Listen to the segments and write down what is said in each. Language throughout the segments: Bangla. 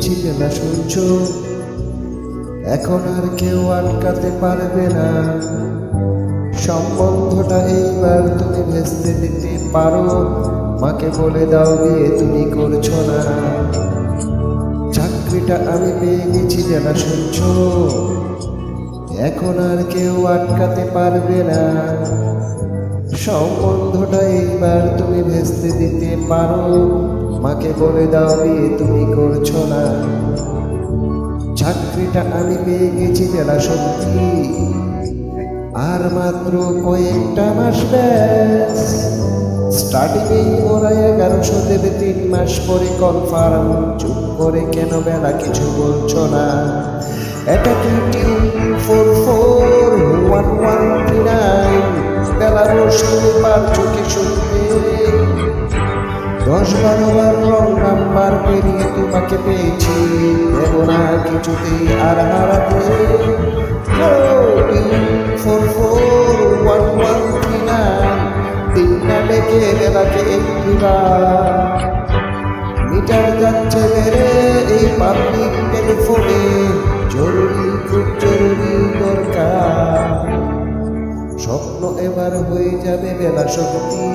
গেছি বেলা শুনছো, এখন আর কেউ আটকাতে পারবে না। সম্বন্ধটা এইবার তুমি ভেস্তে দিতে পারো, মাকে বলে দাও বিয়ে তুমি করছো না। চাকরিটা আমি পেয়ে গেছি বেলা শুনছো, এখন আর কেউ আটকাতে পারবে না। সম্বন্ধটা এইবার তুমি ভেস্তে দিতে পারো, মাকে বলে দাও বিয়ে তুমি করছো না। চাকরিটা আমি পেয়ে গেছি বেলা সত্যি, আর মাত্র কয়েকটা মাস ব্যাস। স্টার্টিং ওরা 1100 দেবে, 3 মাস পরে কনফার্ম। চুপ করে কেন বেলা কিছু বলছো না? এটা কি 2441139 বেলা রোজ তুমি পারছো কি শুনতে? 10-12 বার রং নাম্বার পেরিয়ে তোমাকে পেয়েছি, দেব না কিছুতেই আর হারাতে। 2441139 দিন না ডেকে বেলাকে একটিবার। মিটার যাচ্ছে বেড়ে এই পাবলিক টেলিফোনে, জরুরি খুব জরুরি দরকার। স্বপ্ন এবার হয়ে যাবে বেলা সত্যি,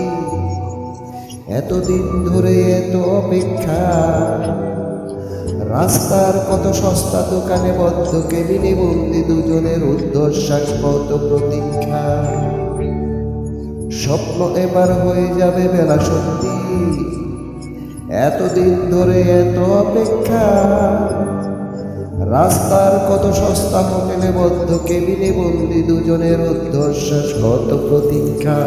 এতদিন ধরে এত অপেক্ষা। রাস্তার কত সস্তা দোকানে বদ্ধ কেবিনে বন্দি দুজনের ঊর্ধ্বশ্বাস কত প্রতীক্ষা। স্বপ্ন এবার হয়ে যাবে বেলা সত্যি, এতদিন ধরে এত অপেক্ষা। রাস্তার কত সস্তা হোটেলে বদ্ধ কেবিনে বন্দি দুজনের ঊর্ধ্বশ্বাস কত প্রতীক্ষা।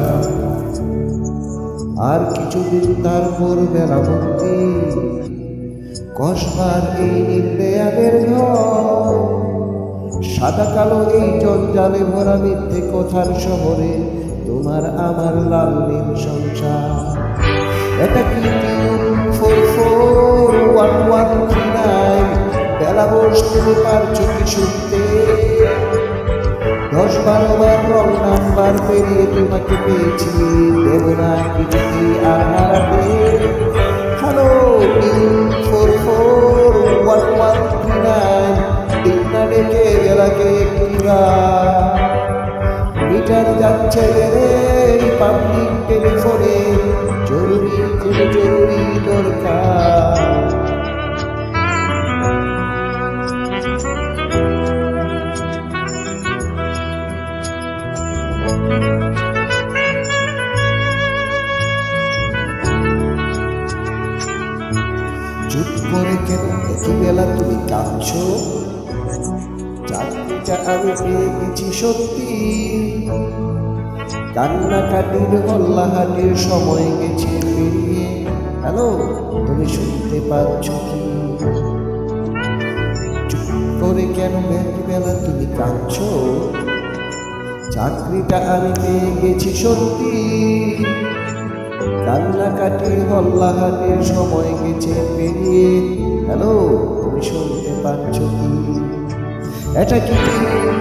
আর কিছুদিন তারপর বেলা ভর্তি, কসবার এই নির্দেয়াদের ঘর। সাদা কালো এই জঞ্জালে ভরা মিথ্যে কথার শহরে তোমার আমার লাল নীল সংসার। এটা কি 2441139 বেলা বস তুমি পারছো কি শুনতে? 10-12 বার রং নাম্বার পেরিয়ে তোমাকে পেয়েছি, দেব না কিছুতেই আর হারাতে। হ্যালো 2441139 দিন না ডেকে বেলাকে একটিবার। মিটার যাচ্ছে বেড়ে পাবলিক টেলিফোনে, জরুরি খুব জরুরি দরকার। চুপ করে কেন এত বেলা তুমি কাঁদছো? চাকরিটা আমি পেয়ে গেছি সত্যি, কান্নাকাটির হল্লাহাটির সময় গেছে পেরিয়ে। হ্যালো, তুমি শুনতে পাচ্ছ কি? চুপ করে কেন বেলা তুমি কাঁদছো? চাকরিটা আমি পেয়ে গেছি সত্যি, কান্নাকাটির হল্লাহাটির সময় গেছে পেরিয়ে। হ্যালো, তুমি শুনতে পাচ্ছ কি? এটা কি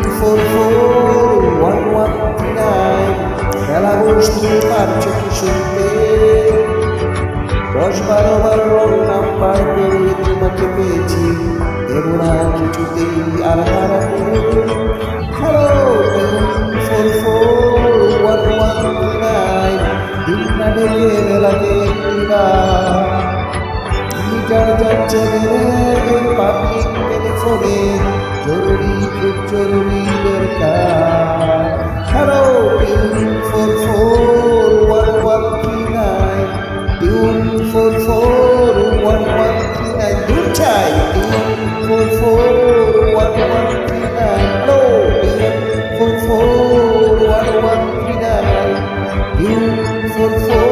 2441139 বেলা বসতে পারছো কি শুনতে? 10-12 বার রং নাম্বার পেরিয়ে তোমাকে পেয়েছি, দেব না কিছুতেই আর হারাতে। হ্যালো 2441139 দিন না ডেকে বেলাকে একটিবার। মিটার যাচ্ছে বেড়ে পাবলিক টেলিফোনে, জরুরি খুব জরুরি দরকার। হ্যালো 2441139 2441139 দূর চাই 2441139। হ্যালো 2441139 244